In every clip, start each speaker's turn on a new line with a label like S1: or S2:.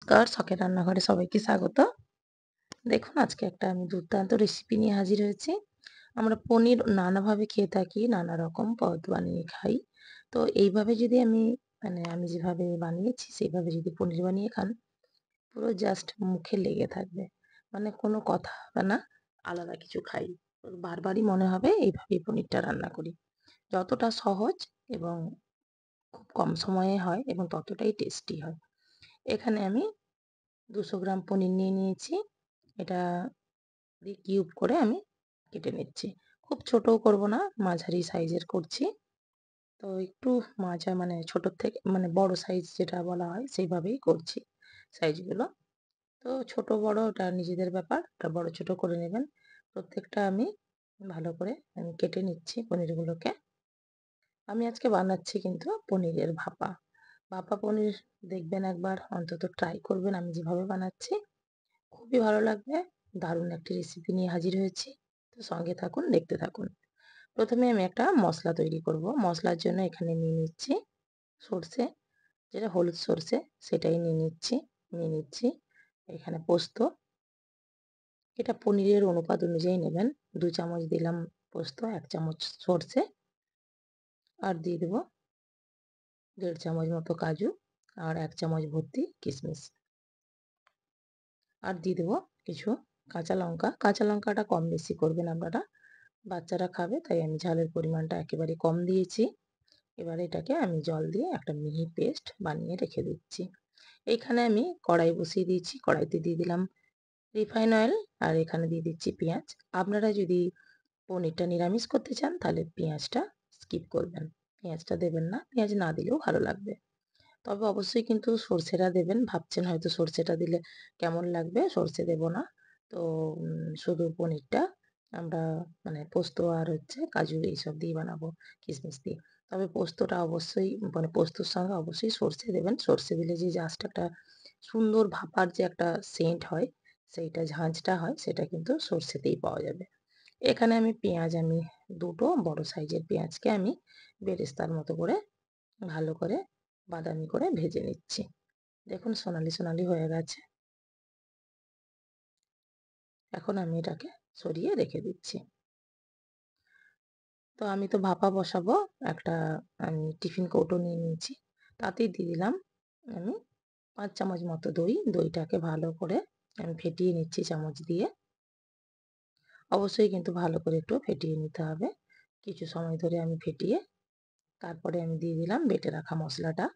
S1: নমস্কার, শখের রান্নাঘরে সবাইকে স্বাগত। দেখুন আজকে একটা আমি দুর্দান্ত রেসিপি নিয়ে হাজির হয়েছি। আমরা পনির নানাভাবে খেয়ে থাকি, নানা রকম পদ বানিয়ে খাই। তো এইভাবে যদি আমি যেভাবে বানিয়েছি সেইভাবে যদি পনির বানিয়ে খান, পুরো জাস্ট মুখে লেগে থাকবে। মানে কোনো কথা হবে না, আলাদা কিছু খাই। বারবারই মনে হবে এইভাবেই পনিরটা রান্না করি। যতটা সহজ এবং খুব কম সময়ে হয় এবং ততটাই টেস্টি হয়। এখানে আমি 200 গ্রাম পনির নিয়ে নিয়েছি। এটা দিয়ে কিউব করে আমি কেটে নিচ্ছি। খুব ছোটও করব না, মাঝারি সাইজের করছি। তো একটু মানে ছোটোর থেকে মানে বড় সাইজ যেটা বলা হয় সেইভাবেই করছি সাইজগুলো। তো ছোট বড় ওটা নিজেদের ব্যাপার। ওটা বড় ছোট করে নেবেন। প্রত্যেকটা আমি ভালো করে আমি কেটে নিচ্ছি পনিরগুলোকে। আমি আজকে বানাচ্ছি কিন্তু পনিরের ভাপা। ভাপা পনির দেখবেন একবার অন্তত ট্রাই করবেন আমি যেভাবে বানাচ্ছি। খুবই ভালো লাগবে। দারুণ একটি রেসিপি নিয়ে হাজির হয়েছি। তো সঙ্গে থাকুন, দেখতে থাকুন। প্রথমে আমি একটা মশলা তৈরি করব। মশলার জন্য এখানে নিয়ে নিচ্ছি সর্ষে, যেটা হলুদ সর্ষে সেটাই নিয়ে নিচ্ছি। এখানে পোস্ত, এটা পনিরের অনুপাত অনুযায়ী নেবেন। 2 চামচ দিলাম পোস্ত, 1 চামচ সর্ষে আর দিয়ে দেব 1.5 চামচ মতো কাজু আর 1 চামচ ভর্তি কিশমিশ। আর দিয়ে দেব কিছু কাঁচা লঙ্কা। কাঁচা লঙ্কাটা কম বেশি করবেন আপনারা। বাচ্চারা খাবে তাই আমি ঝালের পরিমাণটা একেবারে কম দিয়েছি। এবার এটাকে আমি জল দিয়ে একটা মিহি পেস্ট বানিয়ে রেখে দিচ্ছি। এইখানে আমি কড়াই বসিয়ে দিয়েছি। কড়াইতে দিয়ে দিলাম রিফাইন অয়েল আর এখানে দিয়ে দিচ্ছি পেঁয়াজ। আপনারা যদি পনিরটা নিরামিষ করতে চান তাহলে পেঁয়াজটা স্কিপ করবেন। পেঁয়াজটা দেবেন না। পেঁয়াজ না দিলেও ভালো লাগবে। তবে অবশ্যই কিন্তু সর্ষেটা দেবেন। ভাবছেন হয়তো সর্ষেটা দিলে কেমন লাগবে, সর্ষে দেব না। তো শুধু পনিরটা আমরা মানে পোস্ত আর কাজু এইসব দিয়ে বানাবো, কিশমিশ দিয়ে। তবে পোস্তটা অবশ্যই মানে পোস্তর সঙ্গে অবশ্যই সর্ষে দেবেন। সর্ষে দিলে যে জাস্ট একটা সুন্দর ভাপার যে একটা সেন্ট হয়, সেইটা ঝাঁঝটা হয় সেটা কিন্তু সর্ষেতেই পাওয়া যাবে। এখানে আমি 2টো বড় সাইজের পেঁয়াজকে আমি বেরেস্তার মতো করে ভালো করে বাদামি করে ভেজে নিচ্ছি। দেখুন সোনালি সোনালি হয়ে গেছে। এখন আমি এটাকে সরিয়ে রেখে দিচ্ছি। তো আমি তো ভাপা বসাবো। একটা আমি টিফিন কৌটো নিয়ে নিয়েছি। তাতেই দিয়ে দিলাম আমি 5 চামচ মতো দই। দইটাকে ভালো করে আমি ফেটিয়ে নিচ্ছি চামচ দিয়ে। অবশ্যই কিন্তু ভালো করে একটু ফেটিয়ে নিতে হবে। কিছু সময় ধরে আমি ফেটিয়ে তারপরে আমি দিয়ে দিলাম বেটে রাখা মশলাটা।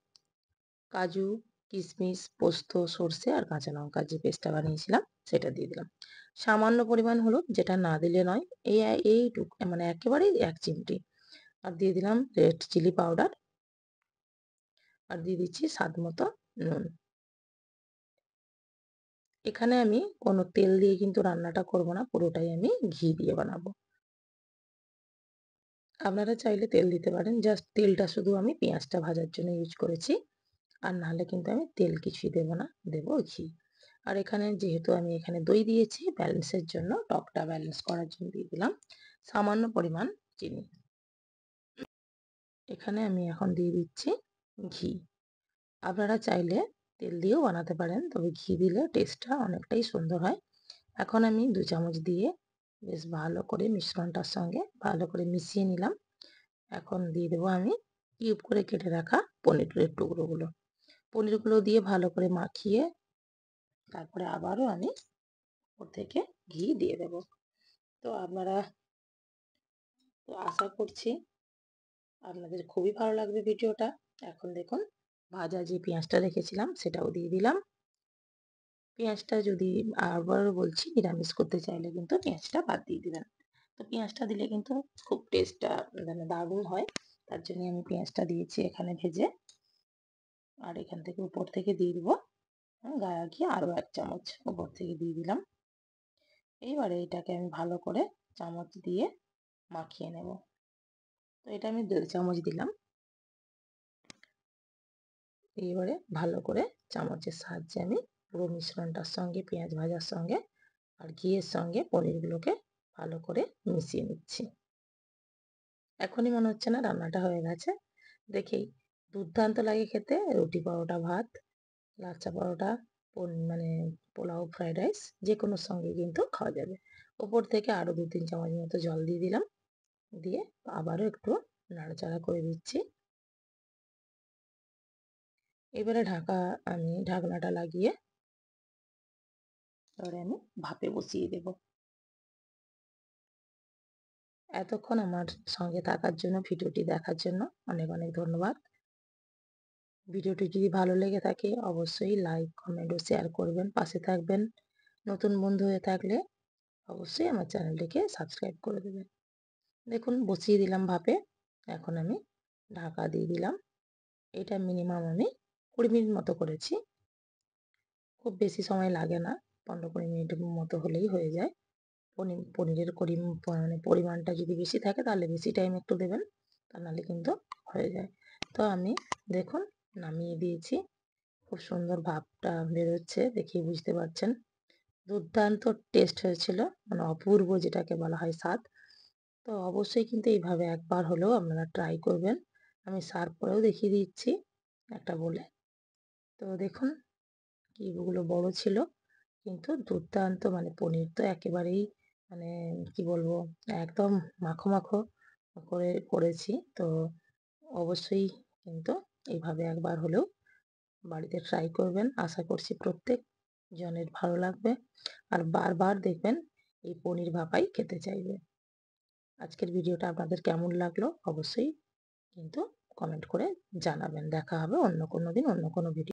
S1: কাজু, কিশমিশ, পোস্ত, সর্ষে আর কাঁচা লঙ্কার যে পেস্টটা বানিয়েছিলাম সেটা দিয়ে দিলাম। সামান্য পরিমাণ হলুদ, যেটা না দিলে নয়। এইটুকু মানে একেবারেই 1 চিমটি। আর দিয়ে দিলাম রেড চিলি পাউডার আর দিয়ে দিচ্ছি স্বাদ মতো নুন। এখানে আমি কোনো তেল দিয়ে কিন্তু রান্নাটা করব না, পুরোটাই আমি ঘি দিয়ে বানাবো। আপনারা চাইলে তেল দিতে পারেন, জাস্ট তেলটা শুধু আমি পেঁয়াজটা ভাজার জন্য ইউজ করেছি। আর নাহলে কিন্তু আমি তেল কিছুই দেব না, দেব ঘি। আর এখানে যেহেতু আমি এখানে দই দিয়েছি ব্যালেন্সের জন্য, টকটা ব্যালেন্স করার জন্য দিয়ে দিলাম সামান্য পরিমাণ চিনি। এখানে আমি এখন দিয়ে দিচ্ছি ঘি। আপনারা চাইলে তেল দিয়েও বানাতে পারেন, তবে ঘি দিলে টেস্টটা অনেকটাই সুন্দর হয়। এখন আমি 2 চামচ দিয়ে বেশ ভালো করে মিশ্রণটার সঙ্গে ভালো করে মিশিয়ে নিলাম। এখন দিয়ে দেবো আমি কিউব করে কেটে রাখা পনিরের টুকরোগুলো। পনিরগুলো দিয়ে ভালো করে মাখিয়ে তারপরে আবারও আমি ওর থেকে ঘি দিয়ে দেব। তো আপনারা তো আশা করছি আপনাদের খুবই ভালো লাগবে ভিডিওটা। এখন দেখুন ভাজা যে পেঁয়াজটা রেখেছিলাম সেটাও দিয়ে দিলাম। পেঁয়াজটা যদি আবারও বলছি নিরামিষ করতে চাইলে কিন্তু পেঁয়াজটা বাদ দিয়ে দিবেন। তো পেঁয়াজটা দিলে কিন্তু খুব টেস্টটা মানে দারুণ হয়। তার জন্য আমি পেঁয়াজটা দিয়েছি এখানে ভেজে। আর এখান থেকে উপর থেকে দিয়ে দিব গায়ে ঘি আরও 1 চামচ উপর থেকে দিয়ে দিলাম। এইবারে এটাকে আমি ভালো করে চামচ দিয়ে মাখিয়ে নেব। তো এটা আমি 1.5 চামচ দিলাম। এবারে ভালো করে চামচের সাহায্যে আমি পুরো মিশ্রণটার সঙ্গে পেঁয়াজ ভাজার সঙ্গে আর ঘিয়ের সঙ্গে পনিরগুলোকে ভালো করে মিশিয়ে নিচ্ছি। এখনই মনে হচ্ছে না রান্নাটা হয়ে গেছে। দেখেই দুর্দান্ত লাগে খেতে। রুটি, পরোটা, ভাত, লাচ্ছা পরোটা মানে পোলাও, ফ্রাইড রাইস যেকোনোর সঙ্গে কিন্তু খাওয়া যাবে। ওপর থেকে আরও ২-৩ চামচ মতো জল দিয়ে দিলাম। দিয়ে আবারও একটু নাড়াচাড়া করে দিচ্ছি। এবারে আমি ঢাকনাটা লাগিয়ে এবারে আমি ভাপে বসিয়ে দেব। এতক্ষণ আমার সঙ্গে থাকার জন্য, ভিডিওটি দেখার জন্য অনেক অনেক ধন্যবাদ। ভিডিওটি যদি ভালো লেগে থাকে অবশ্যই লাইক, কমেন্ট ও শেয়ার করবেন, পাশে থাকবেন। নতুন বন্ধু হয়ে থাকলে অবশ্যই আমার চ্যানেলটিকে সাবস্ক্রাইব করে দেবেন। দেখুন বসিয়ে দিলাম ভাপে। এখন আমি ঢাকা দিয়ে দিলাম। এটা মিনিমাম আমি ২০ মিনিট মতো করেছি। খুব বেশি সময় লাগে না, ১৫-২০ মিনিটের মতো হলেই হয়ে যায়। পনিরের মানে পরিমাণটা যদি বেশি থাকে তাহলে বেশি টাইম একটু দেবেন, তা নাহলে কিন্তু হয়ে যায়। তো আমি দেখুন নামিয়ে দিয়েছি। খুব সুন্দর ভাপটা বেরোচ্ছে, দেখেই বুঝতে পারছেন। দুর্দান্ত টেস্ট হয়েছিল, মানে অপূর্ব যেটাকে বলা হয় স্বাদ। তো অবশ্যই কিন্তু এইভাবে একবার হলেও আপনারা ট্রাই করবেন। আমি সার্ভ করেও দেখিয়ে দিচ্ছি একটা বলে। তো দেখুন কিউবগুলো বড় ছিল কিন্তু দুর্দান্ত, মানে পনির তো একেবারেই মানে কি বলবো, একদম মাখো মাখো করে করেছি। তো অবশ্যই কিন্তু এইভাবে একবার হলেও বাড়িতে ট্রাই করবেন। আশা করছি প্রত্যেক জনের ভালো লাগবে আর বারবার দেখবেন এই পনির ভাপাই খেতে চাইবে। আজকের ভিডিওটা আপনাদের কেমন লাগলো অবশ্যই কিন্তু কমেন্ট করে জানাবেন। দেখা হবে অন্য কোনো দিন অন্য কোনো ভিডিও।